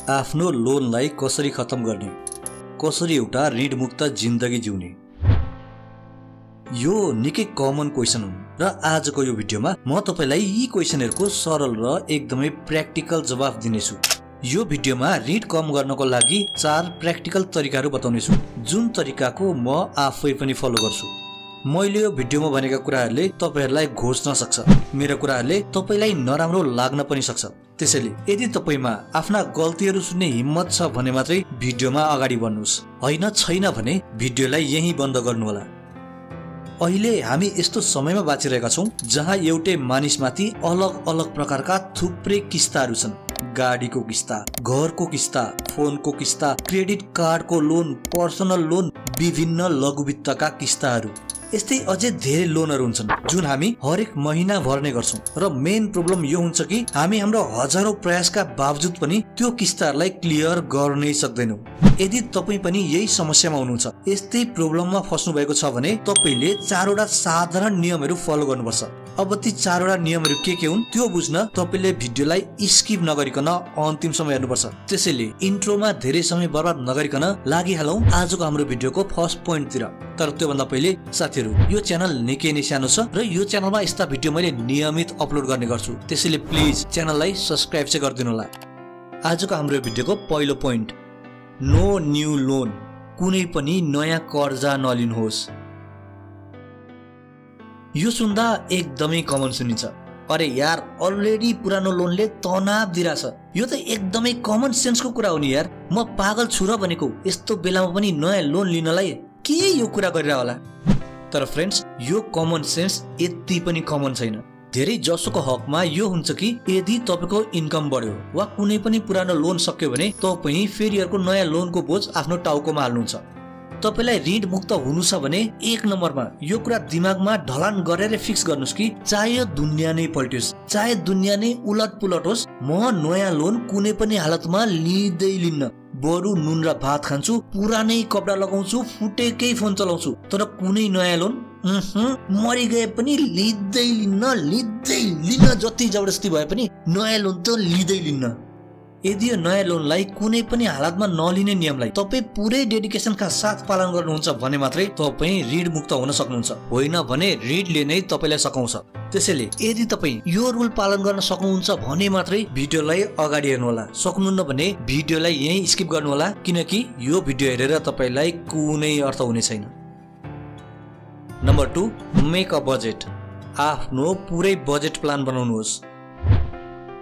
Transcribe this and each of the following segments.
आफ्नो लोनलाई कसरी खत्म गर्ने, कसरी एउटा ऋण मुक्त जिन्दगी जिउने, यो निकै कमन क्वेसन हुन् र आजको यो भिडियोमा म तपाईलाई यी क्वेसनहरुको सरल र एकदमै प्र्याक्टिकल जवाफ दिनेछु। यो भिडियोमा ऋण कम गर्नको लागि 4 प्र्याक्टिकल तरिकाहरू बताउनेछु, जुन तरिकाको म आफै पनि फलो गर्छु। मैले यो भिडियोमा भनेका कुराहरूले तपाईहरुलाई घोच्न सक्छ, मेरो कुराहरूले तपाईलाई नराम्रो लाग्न पनि सक्छ। त्यसैले यदि तपाईमा आफ्ना गल्तीहरू सुन्ने हिम्मत छ भने मात्रै भिडियोमा अगाडि बढ्नुस्, हैन छैन भने भिडियोलाई यही बन्द गर्नुहोला। अहिले हामी यस्तो समयमा बाँचिरहेका छौं जहाँ एउटै मानिसमाथि अलग अलग प्रकारका थुप्रै किस्ताहरू छन्। गाडीको किस्ता, घरको किस्ता, फोनको किस्ता, क्रेडिट कार्डको लोन, पर्सनल लोन, विभिन्न लघु वित्तका किस्ताहरू, यस्तै अझै धेरै लोनहरू हुन्छन् जुन हामी हरेक महिना भर्ने गर्छौं। र मेन प्रब्लम यो हुन्छ कि हामी हाम्रो हजारौं प्रयासका बावजुद पनि त्यो किस्ताहरूलाई क्लियर गर्नै सक्दैनौं। यदि तपाई पनि यही समस्यामा हुनुहुन्छ, यस्तै प्रब्लममा फस्नु भएको छ भने तपाईले 4 वटा साधारण नियमहरू फलो गर्नुपर्छ। अब ती 4 वटा नियमहरू के हुन् त्यो बुझ्न तपाईले भिडियोलाई स्किप नगरिकन अन्तिमसम्म हेर्नुपर्छ। त्यसैले इन्ट्रोमा धेरै समय बर्बाद नगरिकन लागिहालौं आजको हाम्रो भिडियोको फर्स्ट पोइन्टतिर। तर त्यो भन्दा पहिले साथीहरु, यो च्यानल निकै नै सानो छ र यो च्यानलमा यस्ता भिडियो मैले नियमित अपलोड गर्ने गर्छु। त्यसैले प्लिज च्यानललाई सब्स्क्राइब चाहिँ गरिदिनु होला। आजको हाम्रो भिडियोको पहिलो पोइन्ट, नो न्यू लोन, कुनै पनि नयाँ कर्जा नलिनुहोस्। यो सुन्दा एकदमै कमन सुनिन्छ। अरे यार, अलरेडी पुरानो लोनले तनाव दिइराछ, यो त एकदमै कमन सेन्सको कुरा हो नि यार, म पागल छु र भनेको यस्तो बेलामा पनि नयाँ लोन लिनलाई के यो कुरा गरिरा होला। तर फ्रेन्ड्स, यो कमन सेन्स यति पनि कमन छैन। धेरै जसोको हकमा यो हुन्छ कि यदि तपाईको इन्कम बढ्यो वा कुनै पनि पुरानो लोन सक्यो भने तपाई फेरि अर्को नयाँ लोनको बोझ आफ्नो टाउकोमा हाल्नुहुन्छ। तपाईलाई ऋण मुक्त हुनु छ भने 1 नम्बरमा यो कुरा दिमागमा ढलान गरेर फिक्स गर्नुस् कि चाहे दुनिया नै पल्टियोस्, चाहे दुनिया नै उलटपुलट होस्, म नयाँ लोन कुनै पनि हालतमा लिँदै लिन्न। बरु नुन र भात खान्छु, पुरानै कपडा लगाउँछु, फुटेकै फोन चलाउँछु, तर कुनै नयाँ लोन मरि गए पनि लिँदै लिन्न। जति जबरजस्ती भए पनि नयाँ लोन त लिँदै लिन्न। यदि यो नयाँ लोनलाई कुनै पनि हालतमा नलिने नियमलाई तपाई पुरै डेडिकेसनका साथ पालन गर्नुहुन्छ भने मात्रै तपाई ऋण मुक्त हुन सक्नुहुन्छ, होइन भने ऋणले नै तपाईलाई सकाउँछ। त्यसैले यदि तपाई यो रुल पालन गर्न सक्नुहुन्छ भने मात्रै भिडियोलाई अगाडि हेर्नु होला, सक्नुहुन्न भने भिडियोलाई यही स्किप गर्नु होला, किनकि यो भिडियो हेरेर तपाईलाई कुनै अर्थ हुने छैन। Number 2, make a budget. आफ्नो पुरै बजेट प्लान बनाउनुहोस्।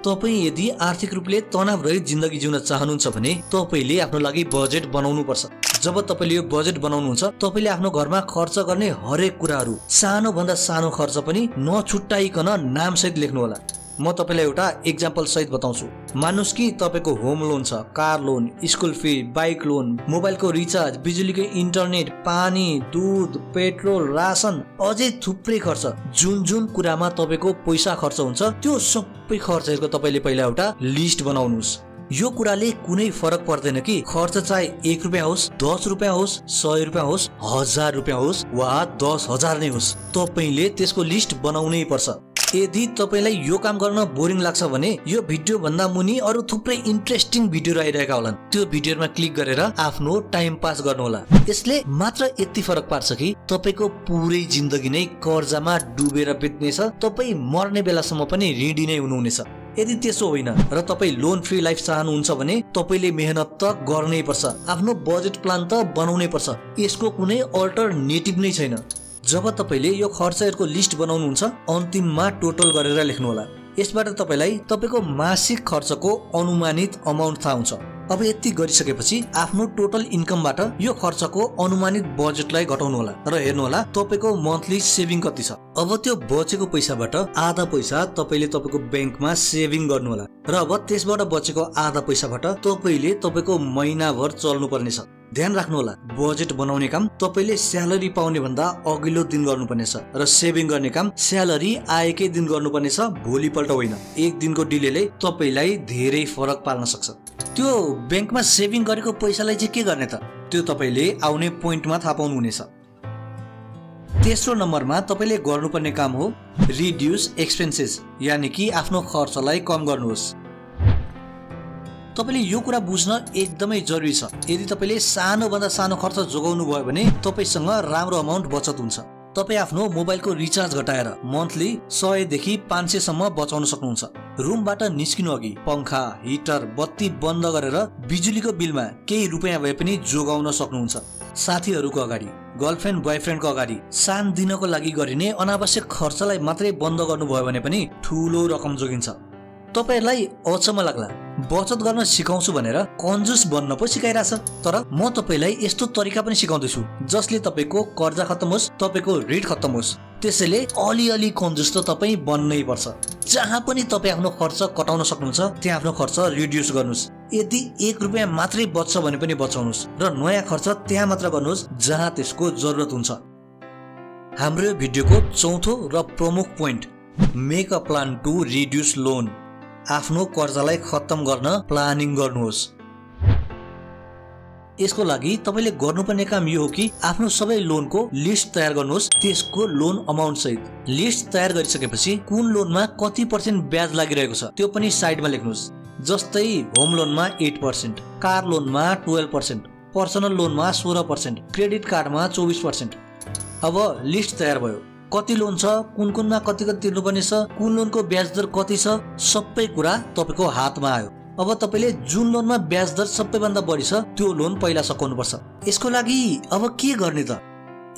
तपाई यदि आर्थिक रूपले तनाव रहित जिन्दगी जिउन चाहनुहुन्छ भने तपाईले आफ्नो लागि बजेट बनाउनु पर्छ। जब तपाईले यो बजेट बनाउनुहुन्छ, तपाईले आफ्नो घरमा खर्च गर्ने हरेक कुराहरू, सानो भन्दा सानो खर्च पनि नछुट्टाइकन नामसहित लेख्नु होला। म तपाईलाई एउटा एक्जाम्पल सहित बताउँछु। मानुस् कि तपाईको होम लोन छ, car loan, school fee, bike loan, मोबाइलको रिचार्ज, बिजुलीको इन्टरनेट, पानी, दूध, पेट्रोल, रासन, अझै थुप्रै खर्च। जुन कुरामा तपाईको पैसा खर्च हुन्छ त्यो सबै खर्चहरुको तपाईले पहिला एउटा लिस्ट बनाउनुस्। यो कुराले कुनै फरक पर्दैन कि खर्च चाहे 1 रुपैयाँ होस्, 10 रुपैयाँ होस्, 100 रुपैयाँ होस्, 1000 रुपैयाँ होस् वा 10,000 नै होस्, तपाईले त्यसको लिस्ट बनाउनै पर्छ। यदि तपाईलाई यो काम गर्न बोरिङ लाग्छ भने यो भिडियो भन्दा मुनि अरु थुप्रै इन्ट्रेस्टिङ भिडियोहरु आइरहेका होलान्, त्यो भिडियोमा क्लिक गरेर आफ्नो टाइम पास गर्नु होला। यसले मात्र यति फरक पार्छ कि तपाईको पुरै जिन्दगी नै कर्जामा डुबेर बित्नेछ, तपाई मर्ने बेलासम्म पनि ऋणी नै हुनुहुनेछ। यदि त्यसो होइन र तपाई लोन फ्री लाइफ चाहनुहुन्छ भने तपाईले मेहनत त गर्नै पर्छ, आफ्नो बजेट प्लान त बनाउनै पर्छ, यसको कुनै अल्टरनेटिभ नै छैन। जब तपाईले यो खर्चहरुको लिस्ट बनाउनुहुन्छ, अन्तिममा टोटल गरेर लेख्नु होला। यसबाट तपाईलाई तपाईको मासिक खर्चको अनुमानित अमाउन्ट थाहा हुन्छ। अब यति गरिसकेपछि आफ्नो टोटल इन्कमबाट यो खर्चको अनुमानित बजेटलाई घटाउनु होला र हेर्नु होला तपाईको मन्थली सेभिङ कति छ। अब त्यो बचेको पैसाबाट आधा पैसा तपाईले तपाईको बैंकमा सेभिङ गर्नु होला र अब त्यसबाट बचेको आधा पैसाबाट तपाईले तपाईको महिनाभर चल्नु पर्नेछ। ध्यान राख्नु होला, बजेट बनाउने काम तपाईले स्यालेरी पाउने भन्दा अघिल्लो दिन गर्नुपर्नेछ र सेभिङ गर्ने काम स्यालेरी आएकै दिन गर्नुपर्नेछ, भोलिपल्ट होइन। 1 दिनको डिलेले तपाईलाई धेरै फरक पार्न सक्छ। त्यो बैंकमा सेभिङ गरेको पैसालाई चाहिँ के गर्ने त, त्यो तपाईले आउने पोइन्टमा थाहा पाउनु हुनेछ। तेस्रो नम्बरमा तपाईले गर्नुपर्ने काम हो रिड्युस एक्सपेन्सेस, यानी कि आफ्नो खर्चलाई कम गर्नुहोस्। तपाईले यो कुरा बुझ्न एकदमै जरुरी छ। यदि तपाईले सानोभन्दा सानो खर्च जोगाउनु भयो भने तपाईसँग राम्रो अमाउन्ट बचत हुन्छ। तपाई आफ्नो मोबाइलको रिचार्ज घटाएर मन्थली 100 देखि 500 सम्म बचाउन सक्नुहुन्छ। रुमबाट निस्किनु अघि पंखा, हिटर, बत्ती बन्द गरेर बिजुलीको बिलमा केही रुपैयाँ भए पनि जोगाउन सक्नुहुन्छ। साथीहरूको अगाडि, गर्लफ्रेन्ड बॉयफ्रेन्डको अगाडि सान दिनको लागि गरिने अनावश्यक खर्चलाई मात्रै बन्द गर्नुभयो भने पनि ठूलो रकम जोगिन्छ। तपाईहरुलाई अचम्म लाग्ला, बचत गर्न सिकाउँछु भनेर कन्जुस बन्न पो सिकाइराछ। तर म तपाईलाई यस्तो तरिका पनि सिकाउँदैछु जसले तपाईको कर्जा खत्तम होस्, तपाईको ऋण खत्तम होस्। त्यसैले अलिअलि कन्जुस त तपाई बन्नै पर्छ। जहाँ पनि तपाई आफ्नो खर्च कटाउन सक्नुहुन्छ त्यहाँ आफ्नो खर्च रिड्युस गर्नुस्। यदि 1 रुपैयाँ मात्रै बच्छ भने पनि बचाउनुस् र नयाँ खर्च त्यहाँ मात्र गर्नुस् जहाँ त्यसको जरुरत हुन्छ। हाम्रो यो भिडियोको चौथो र प्रमुख point, make a plan to reduce loan. आफ्नो कर्जालाई खत्तम गर्न प्लानिङ गर्नुहोस्। यसको लागि तपाईले गर्नुपर्ने काम यो हो कि आफ्नो सबै लोनको लिस्ट तयार गर्नुहोस्, त्यसको लोन अमाउन्ट सहित। लिस्ट तयार गरिसकेपछि कुन लोनमा कति % ब्याज लागिरहेको छ त्यो पनि साइडमा लेख्नुहोस्। जस्तै होम लोनमा 8%, कार लोनमा 12%, पर्सनल लोनमा 16%, क्रेडिट कार्डमा 24%। अब लिस्ट तयार भयो, कति लोन छ, कुनमा कति तिर्नुपर्ने छ, कुन लोनको ब्याज दर कति छ, सबै कुरा तपाईको हातमा आयो। अब तपाईले जुन लोनमा ब्याज दर सबैभन्दा बढी छ त्यो लोन पहिला सकाउनु पर्छ। यसको लागि अब के गर्ने त?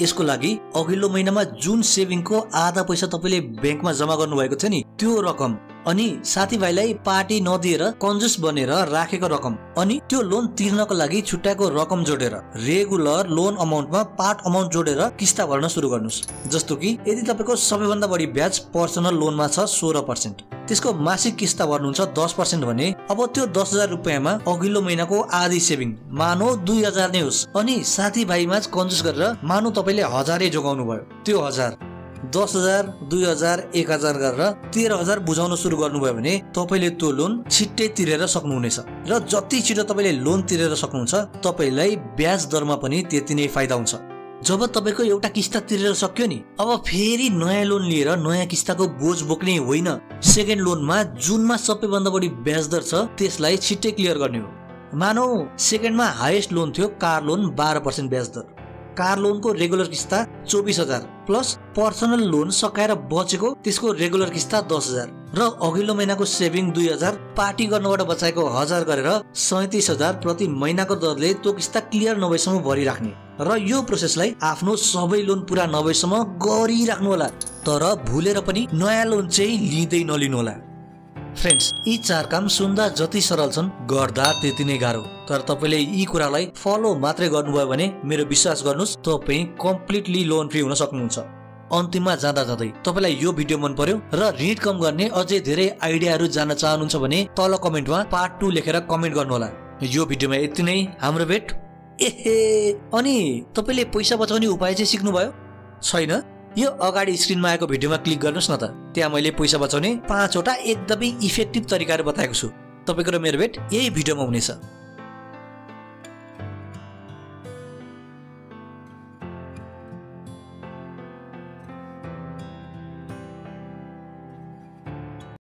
यसको लागि अघिल्लो महिनामा जुन सेभिङको आधा पैसा तपाईले ब्याङ्कमा जम्मा गर्नुभएको थियो नि त्यो रकम, अनि साथीभाइलाई पार्टी नदिएर कन्जुस बनेर राखेको रकम, अनि त्यो लोन तिर्नको लागि छुट्याएको रकम जोडेर रेगुलर लोन अमाउन्टमा पार्ट अमाउन्ट जोडेर किस्ता भर्न सुरु गर्नुस्। जस्तो कि यदि तपाईको सबैभन्दा बढी ब्याज पर्सनल लोनमा छ 16%, त्यसको मासिक किस्ता भर्नुहुन्छ 10% भने अब त्यो 10,000 रुपैयाँमा अघिल्लो महिनाको आधी सेभिङ मानौ 2,000 नै होस्, अनि साथीभाइमा कन्जुस गरेर मानौ तपाईले 1000 जोगाउनु भयो। त्यो 1000 10,000 2,000 1,000 गरेर 13,000 बुझाउन सुरु गर्नुभयो भने तपाईले त्यो लोन छिट्टै तिरेर सक्नुहुनेछ। र जति छिटो तपाईले लोन तिरेर सक्नुहुन्छ तपाईलाई ब्याज दरमा पनि त्यति नै फाइदा हुन्छ। जब तपाईको एउटा किस्ता तिरेर सक्यो नि, अब फेरि नयाँ लोन लिएर नयाँ किस्ताको बोझ बोक्ने होइन। सेकेन्ड लोनमा जुनमा सबैभन्दा बढी ब्याज दर छ त्यसलाई छिट्टै क्लियर गर्ने हो। मानौ सेकेन्डमा हाईएस्ट लोन थियो कार लोन 12% ब्याज दर। कार लोनको रेगुलर किस्ता 24,000 प्लस पर्सनल लोन सकाएर बचेको त्यसको रेगुलर किस्ता 10,000 र अघिल्लो महिनाको सेभिङ 2,000 पार्टी गर्नबाट बचाएको 1,000 गरेर 37,000 प्रति महिनाको दरले त्यो किस्ता क्लियर नभएसम्म भरिराख्ने। र यो प्रोसेसलाई आफ्नो सबै लोन पुरा नभएसम्म गरिराख्नु होला। तर भुलेर पनि नयाँ लोन चाहिँ लिँदै नलिनु होला। फ्रेन्ड्स, यी 4 काम सुन्दा जति सरल छन् गर्दा त्यति नै गाह्रो। तर तपाईले यी कुरालाई फलो मात्रै गर्नुभयो भने मेरो विश्वास गर्नुस् तपाई कम्प्लिटली लोन फ्री हुन सक्नुहुन्छ। अन्तिममा जाँदा जाँदै तपाईलाई यो भिडियो मन पर्यो र ऋण कम गर्ने अझै धेरै आइडियाहरू जान्न चाहनुहुन्छ भने तल कमेन्टमा पार्ट 2 लेखेर कमेन्ट गर्नु होला। यो भिडियोमा यति नै, हाम्रो भेट। अनि तपाईले पैसा बचाउने उपाय चाहिँ सिक्नु भयो छैन? यो अगाडि स्क्रिनमा आएको भिडियोमा क्लिक गर्नुस् न त। त्यहाँ मैले पैसा बचाउने 5 वटा एकदमै इफेक्टिभ तरिकाहरू बताएको छु। तपाईको र मेरो भेट यही भिडियोमा हुनेछ।